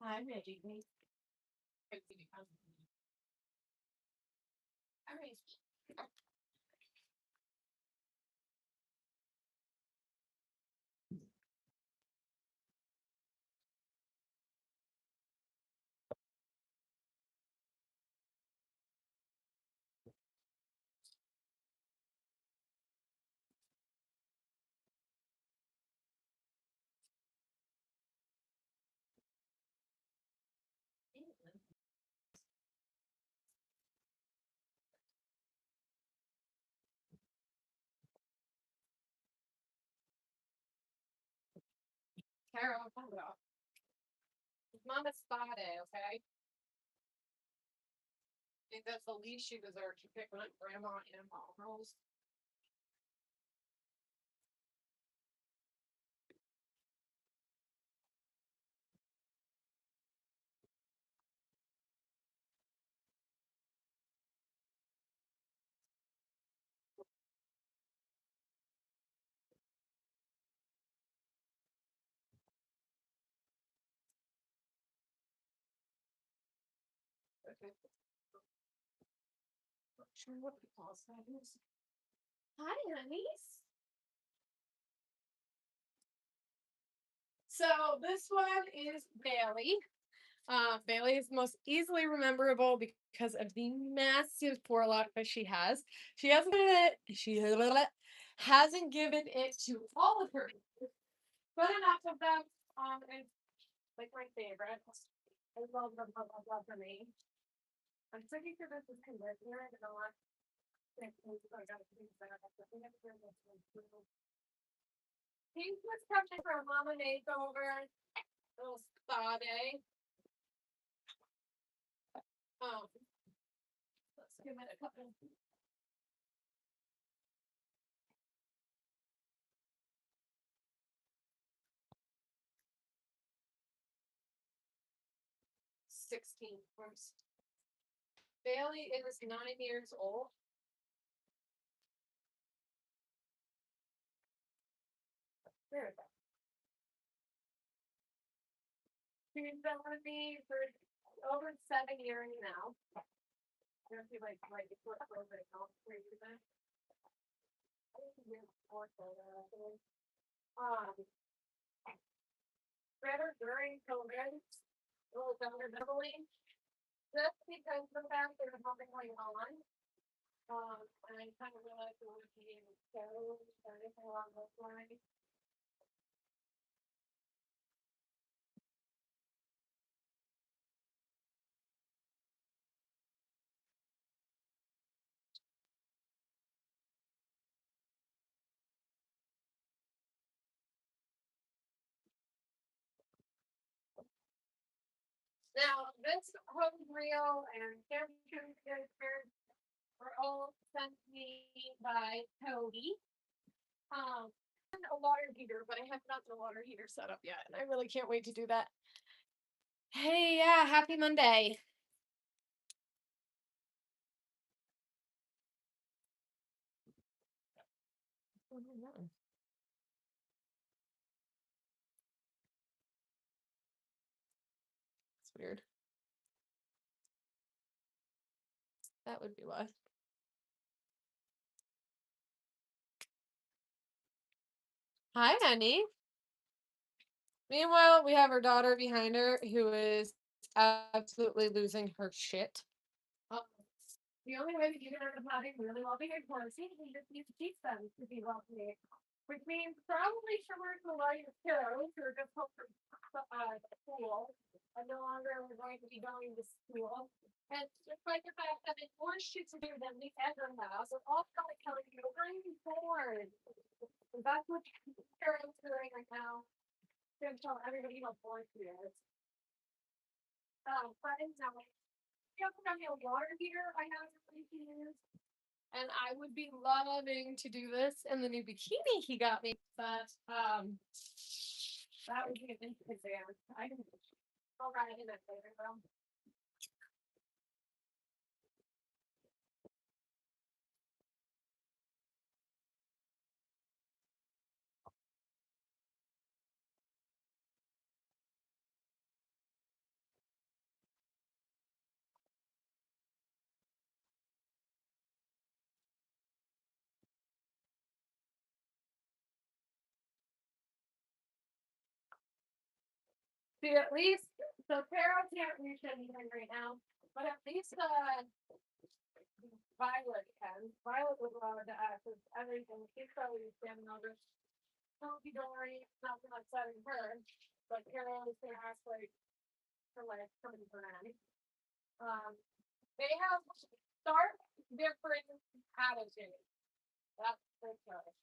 I'm ready. All right. Carol, hold up. Mama spotted, okay? I think that's the least she deserves to pick on grandma and mom. Okay. Not sure what the call sign is. Hi, honeys. So this one is Bailey. Bailey is most easily rememberable because of the massive forelock that she has. She hasn't given it to all of her, but enough of them. It's like my favorite. I love the name. I'm pretty sure this is conditioner. I don't want to Pink was coming for a mama makeover. Little spa day. Let's give it a couple. $16. Bailey is 9 years old. There we go. She's been with me for over 7 years now. I don't feel like right before COVID, I'll crazy that. I think it's before COVID, actually. Better during COVID, a little better doubling. Just because the fact there's nothing going on. And I kind of realized it would be so or anything along those lines. Now, this home reel and temperature sensors were all sent to me by Cody. And a water heater, but I have not the water heater set up yet, and I really can't wait to do that. Hey, yeah, happy Monday. It's weird. That would be why. Hi, honey. Meanwhile, we have her daughter behind her who is absolutely losing her shit. The only way that you can earn a potty really loving a horsey is you just need to teach them to be lovely. Which means probably somewhere to allow your kiddos who are just home from school and no longer are going to be going to school. And despite the fact that it forced you to do them the other house, it's also like telling you, bring forward. And that's what parents are doing right now. They're going to tell everybody how bored she is. But anyway, you have a water heater I have to use. And I would be loving to do this in the new bikini he got me, but that would be an exam. I'll write it in that later though. See, at least so Pharaoh can't reach anything right now, but at least Violet can. Violet was allowed to access everything. She's probably standing over hunky dory, nothing upsetting her. But Pharaoh is gonna ask for something for Nanny. Um, they have stark different attitudes. That's for sure.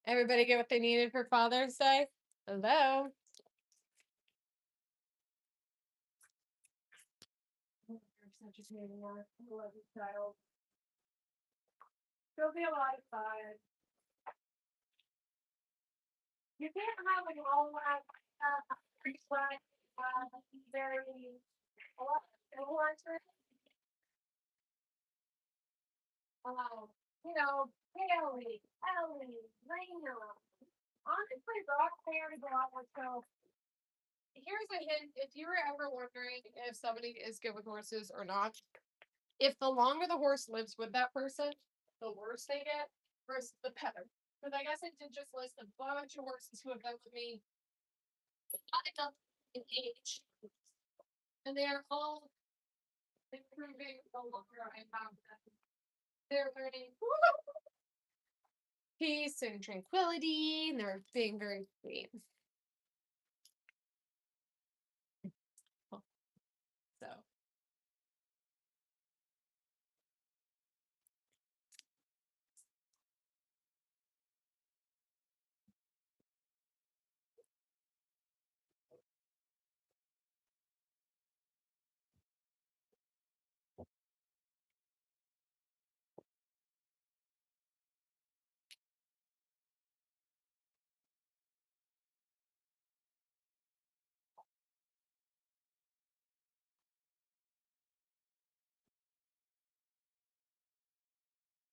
Everybody get what they needed for Father's Day? Hello. You're such a maniac. I love you, child. She'll be alive by. You can't have like all that reflect very a lot of influencers. You know, Ellie, Lena. Honestly, Brock Fair is a lot more so. Here's a hint: if you were ever wondering if somebody is good with horses or not, if the longer the horse lives with that person, the worse they get versus the better. Because I guess I did just list a bunch of horses who have been with me not enough in age, and they are all improving the longer I have them. They're learning peace and tranquility, and they're being very sweet. So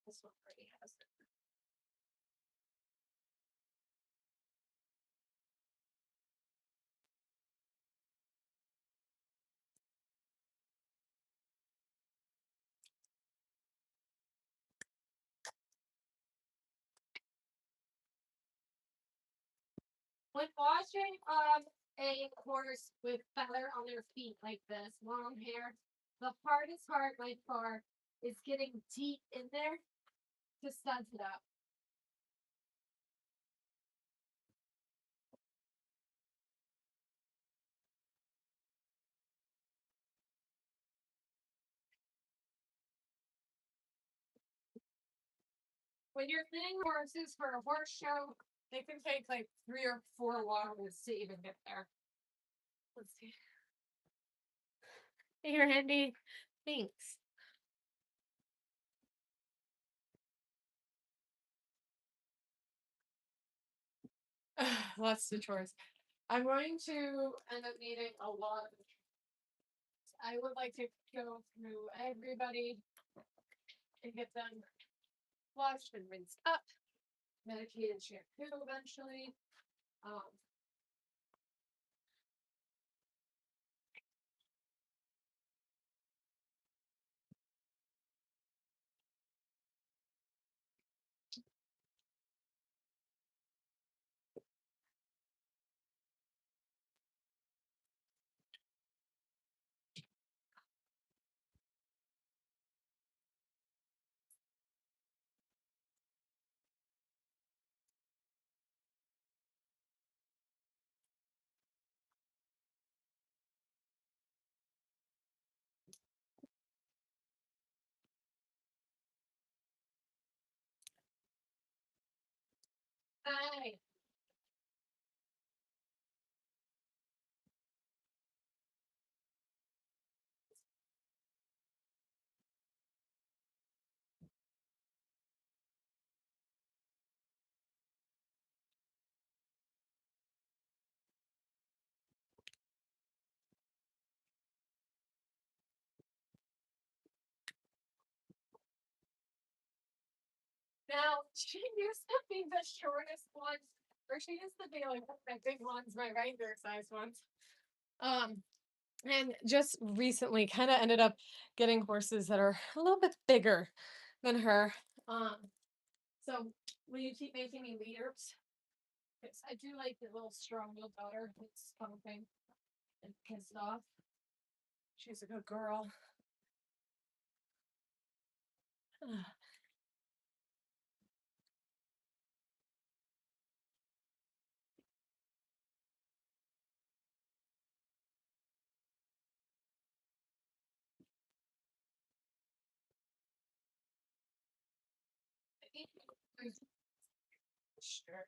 this one already has it. When watching a horse with feather on their feet like this, long hair, the hardest part by far is getting deep in there to suds it up. When you're thinning horses for a horse show, they can take like 3 or 4 waters to even get there. Let's see. Here, Andy. Thanks. Lots of chores. I'm going to end up needing a lot of. I would like to go through everybody and get them washed and rinsed up, medicated shampoo eventually. Um, Hi. Now, she used to be the shortest ones, or she used to be like one of my big ones, my reindeer size ones. Um, and just recently kind of ended up getting horses that are a little bit bigger than her. Um, so will you keep making me leaders? Because I do like the little strong-willed daughter that's pumping and pissed off. She's a good girl. Sure.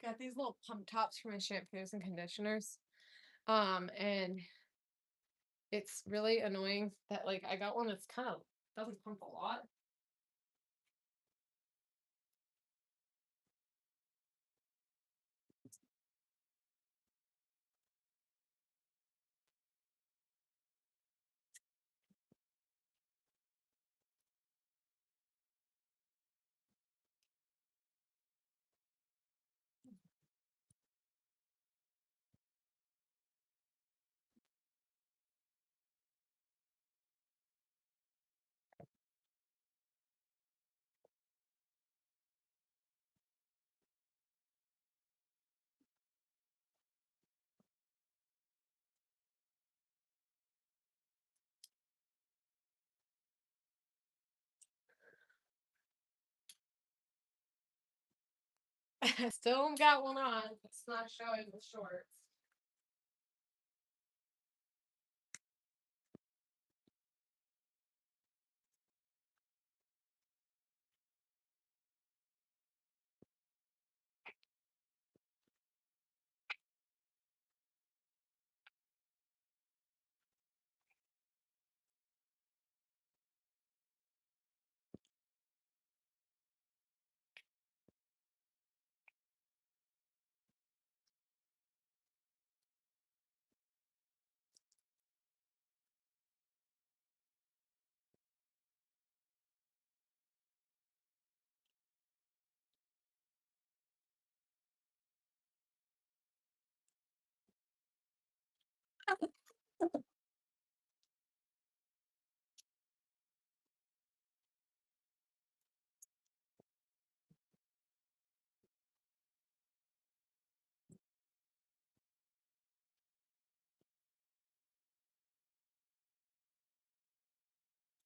Got these little pump tops for my shampoos and conditioners. And it's really annoying that like I got one that's kind of doesn't pump a lot. I still got one on. It's not showing the shorts.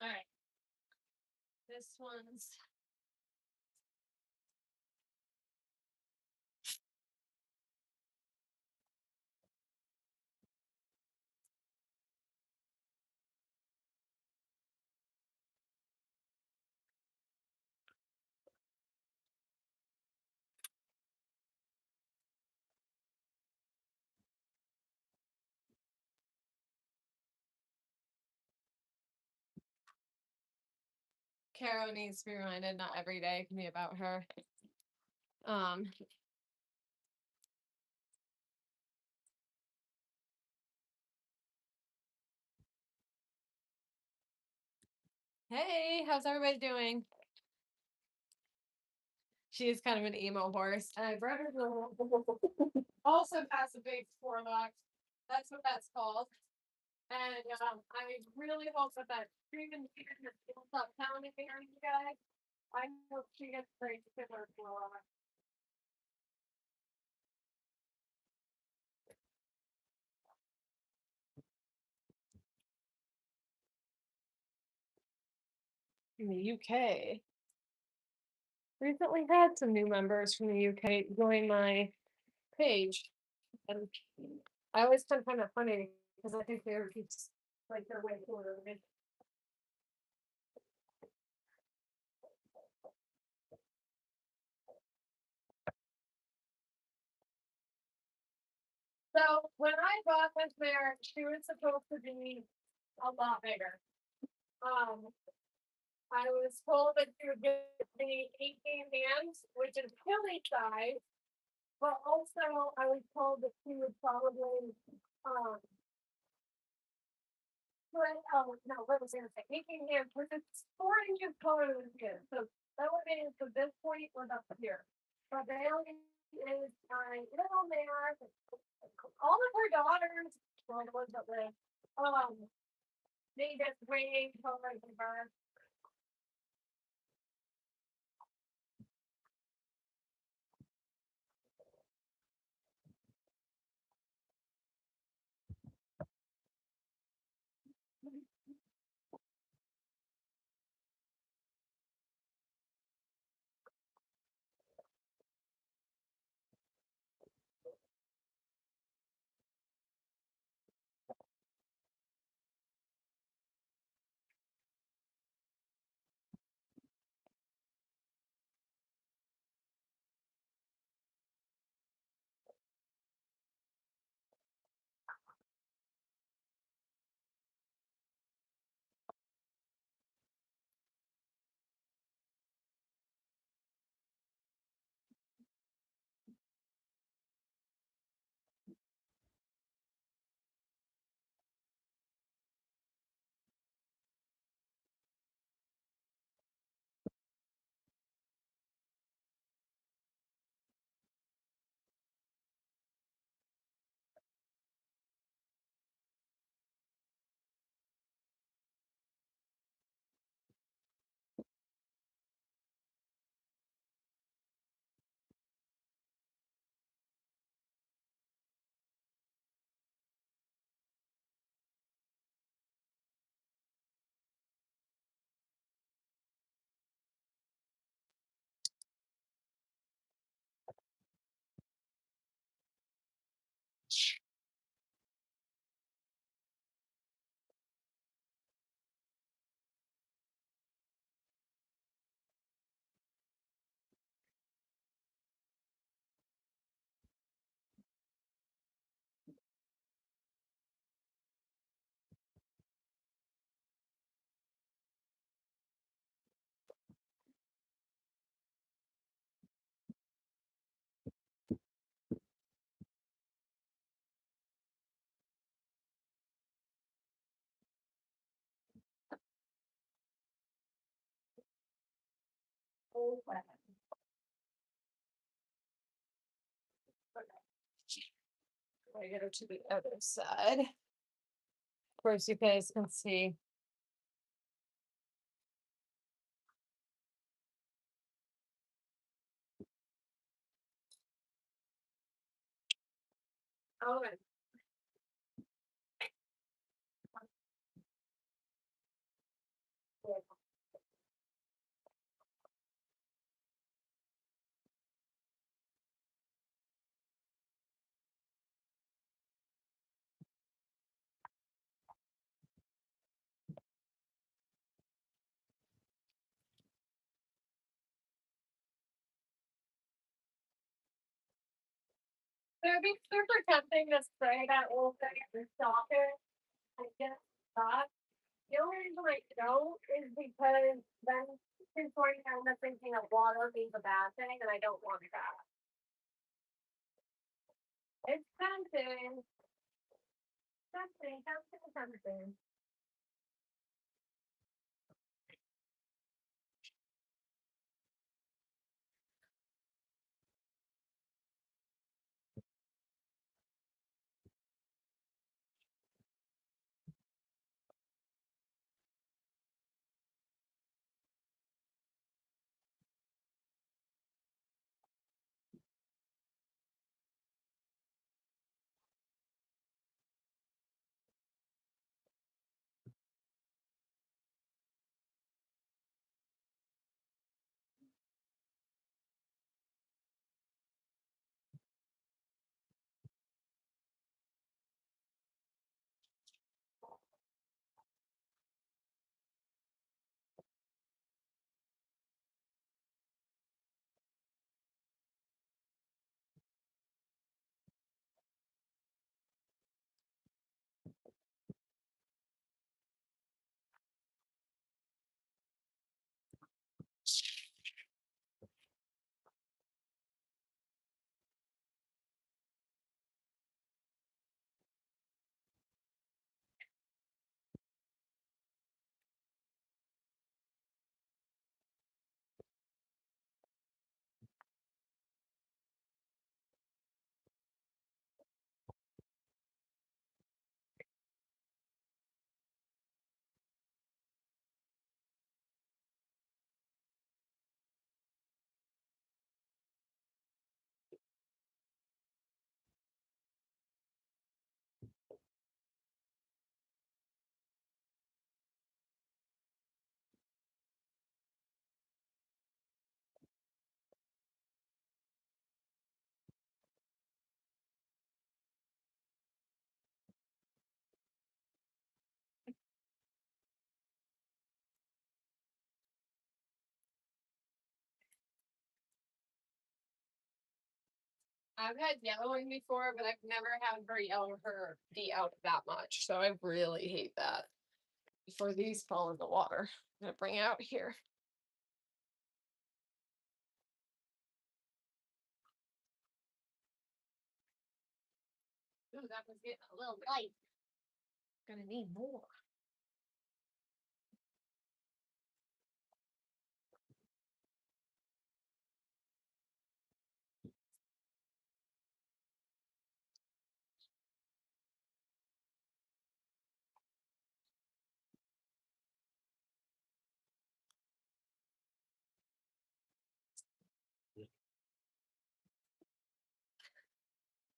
All right. This one's Caro needs to be reminded not every day can be about her. Um, hey, how's everybody doing? She is kind of an emo horse. And I bred her also has a big forelock. That's what that's called. And I really hope that that screaming fear will stop pounding behind you guys. I hope she gets great to her forelock. In the UK. recently had some new members from the UK join my page, and I always find it funny because I think they're just like they're way cooler than me. So when I bought this mare, she was supposed to be a lot bigger. Um, I was told that she would get the 18 hands, which is really size, but also I was told that she would probably um oh no, what was I gonna say? 18 hands, which is 4 inches taller than she is. So that would mean to this point was up here. But Bailey is my little mare. All of her daughters, well, the ones that live, um, they just way taller than her. Oh, wow. I get her to the other side. Of course, you guys can see. Oh, it'd be super tempting to spray that whole thing and stop it. I guess not. The only reason I don't is because then she's going to end up thinking that water being a bad thing, and I don't want that. It's tempting. Tempting, tempting, tempting. I've had yellowing before, but I've never had her yell her be out that much. So I really hate that. Before these fall in the water, I'm gonna bring it out here. Ooh, that was getting a little light. Gonna need more.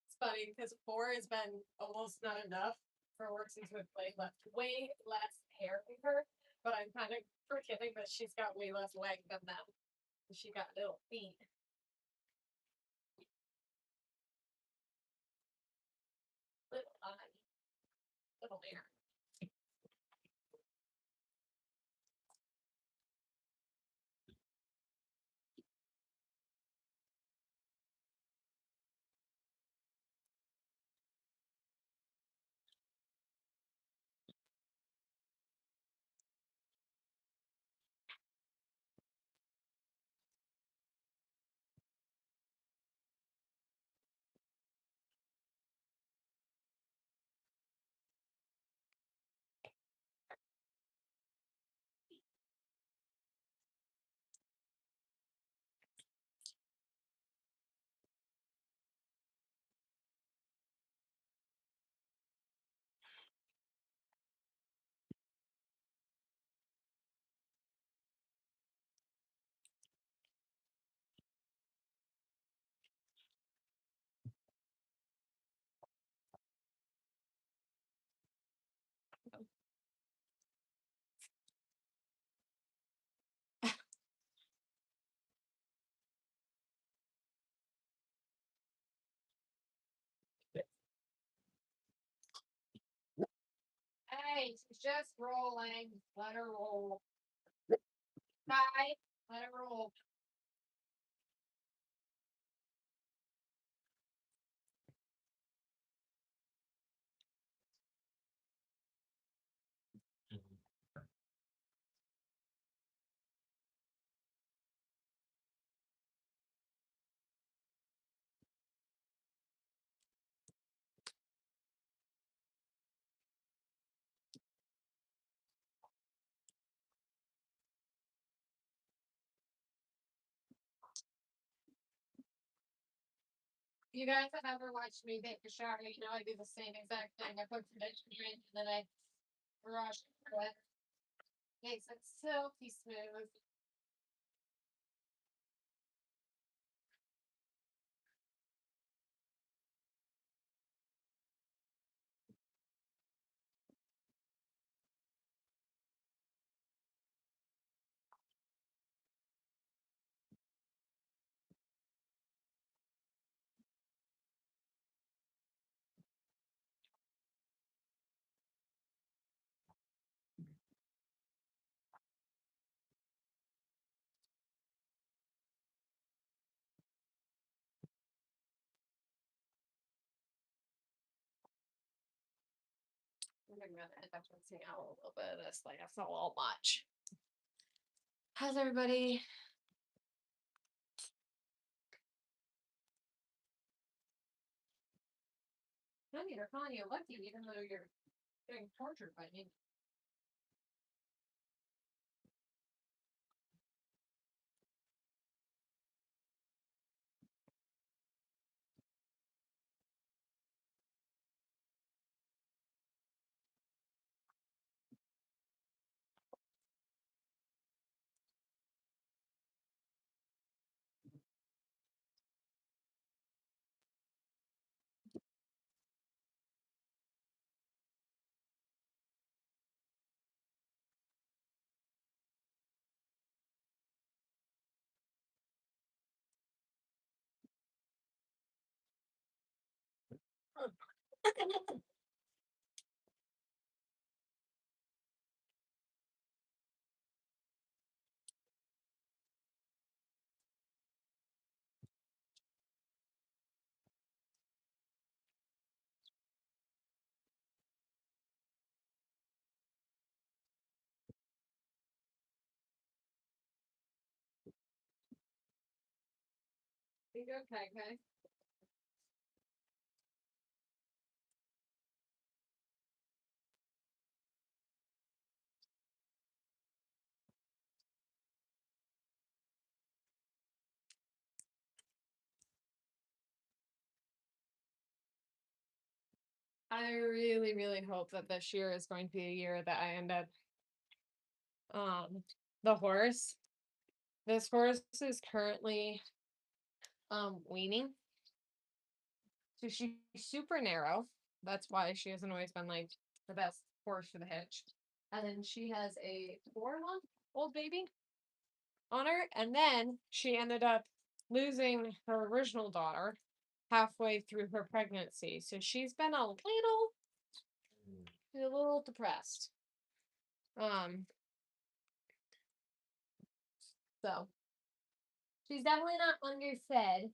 It's funny because four has been almost not enough for work since we've played left way less hair in her. But I'm kind of forgetting that she's got way less leg than them. She got little feet. Little eye. Little hair. Hey, she's just rolling. Let her roll. Bye. Let her roll. You guys have ever watched me take a shower? You know I do the same exact thing. I put conditioner in and then I brush it. Makes it silky smooth. I'm gonna end up rinsing out a little bit of this. Like that's not all much. How's everybody? Honey, they're calling you lucky even though you're getting tortured by me. You okay, okay? I really, really hope that this year is going to be a year that I end up the horse. This horse is currently weaning. So she's super narrow. That's why she hasn't always been like the best horse for the hitch. And then she has a 4-month-old baby on her. And then she ended up losing her original daughter halfway through her pregnancy. So she's been a little depressed. Um, so she's definitely not underfed.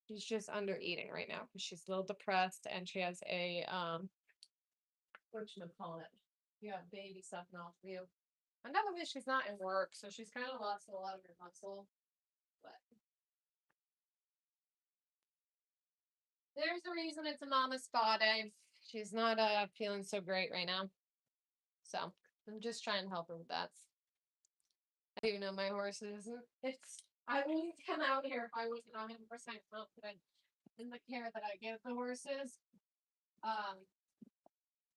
She's just under eating right now because she's a little depressed and she has a what should I call it? You have baby sucking off of you. On top of it, she's not in work, so she's kind of lost a lot of her muscle. But there's a reason it's a mama spa day. She's not feeling so great right now. So I'm just trying to help her with that. I do know my horses. It's I wouldn't come out here if I wasn't 100% confident in the care that I give the horses. Um,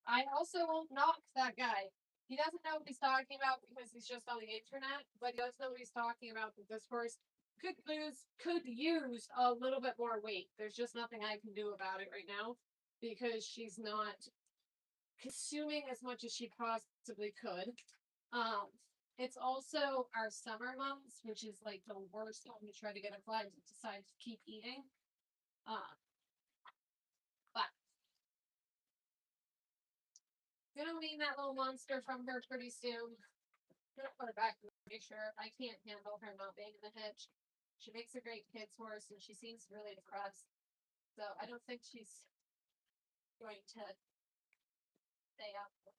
I also won't knock that guy. He doesn't know what he's talking about because he's just on the internet, but he does know what he's talking about that this horse could use a little bit more weight. There's just nothing I can do about it right now because she's not consuming as much as she possibly could. Um, it's also our summer months, which is like the worst time to try to get a fly to decide to keep eating. Um, but gonna wean that little monster from her pretty soon. Gonna put her back in the sure. I can't handle her not being in the hitch. She makes a great kid's horse and she seems really depressed. So I don't think she's going to stay up. There.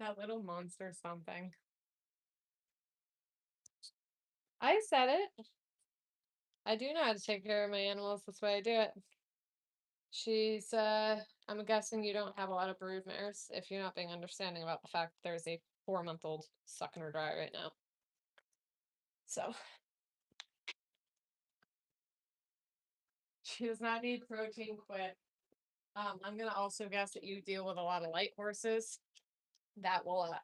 That little monster something. I said it. I do know how to take care of my animals. That's why I do it. She's I'm guessing you don't have a lot of brood mares if you're not being understanding about the fact that there's a 4-month-old sucking her dry right now. So she does not need protein quit. I'm gonna also guess that you deal with a lot of light horses that will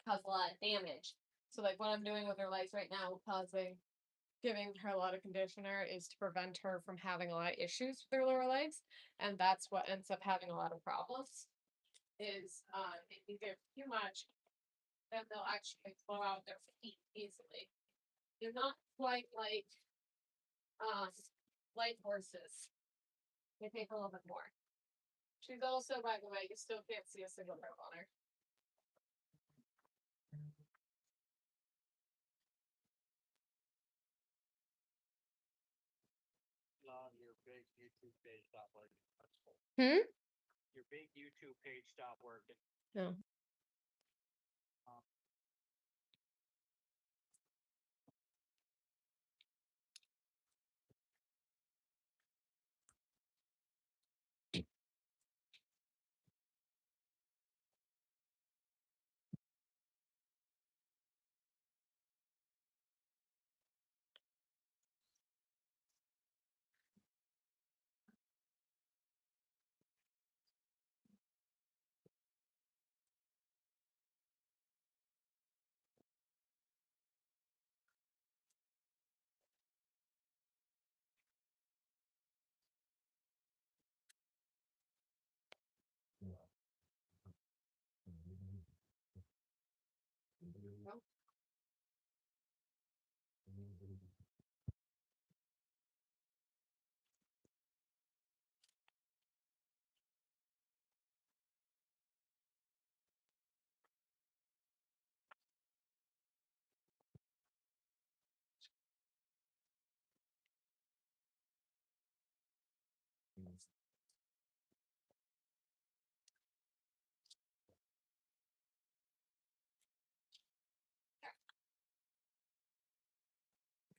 cause a lot of damage. So like what I'm doing with her legs right now, giving her a lot of conditioner is to prevent her from having a lot of issues with her lower legs, and that's what ends up having a lot of problems. Is if you give too much, then they'll actually blow out their feet easily. They're not quite like um, light horses. They take a little bit more. She's also, by the way, you still can't see a single row on her. Your big YouTube page stopped working. Hmm? Your big YouTube page stopped working. No. Nope.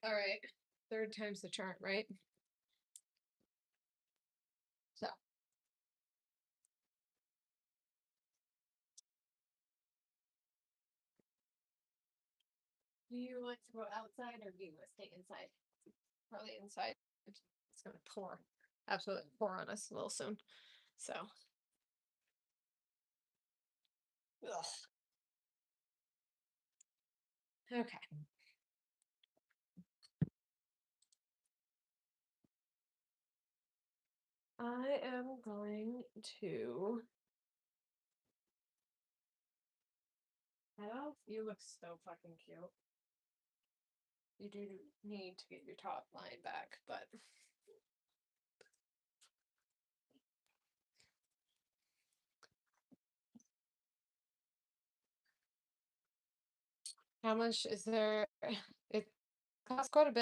All right. Third time's the charm, right? So. Do you want to go outside or do you want to stay inside? Probably inside. It's gonna pour. Absolutely pour on us a little soon. So. Ugh. Okay. I am going to. Hello? You look so fucking cute. You do need to get your top line back, but. How much is there? It costs quite a bit.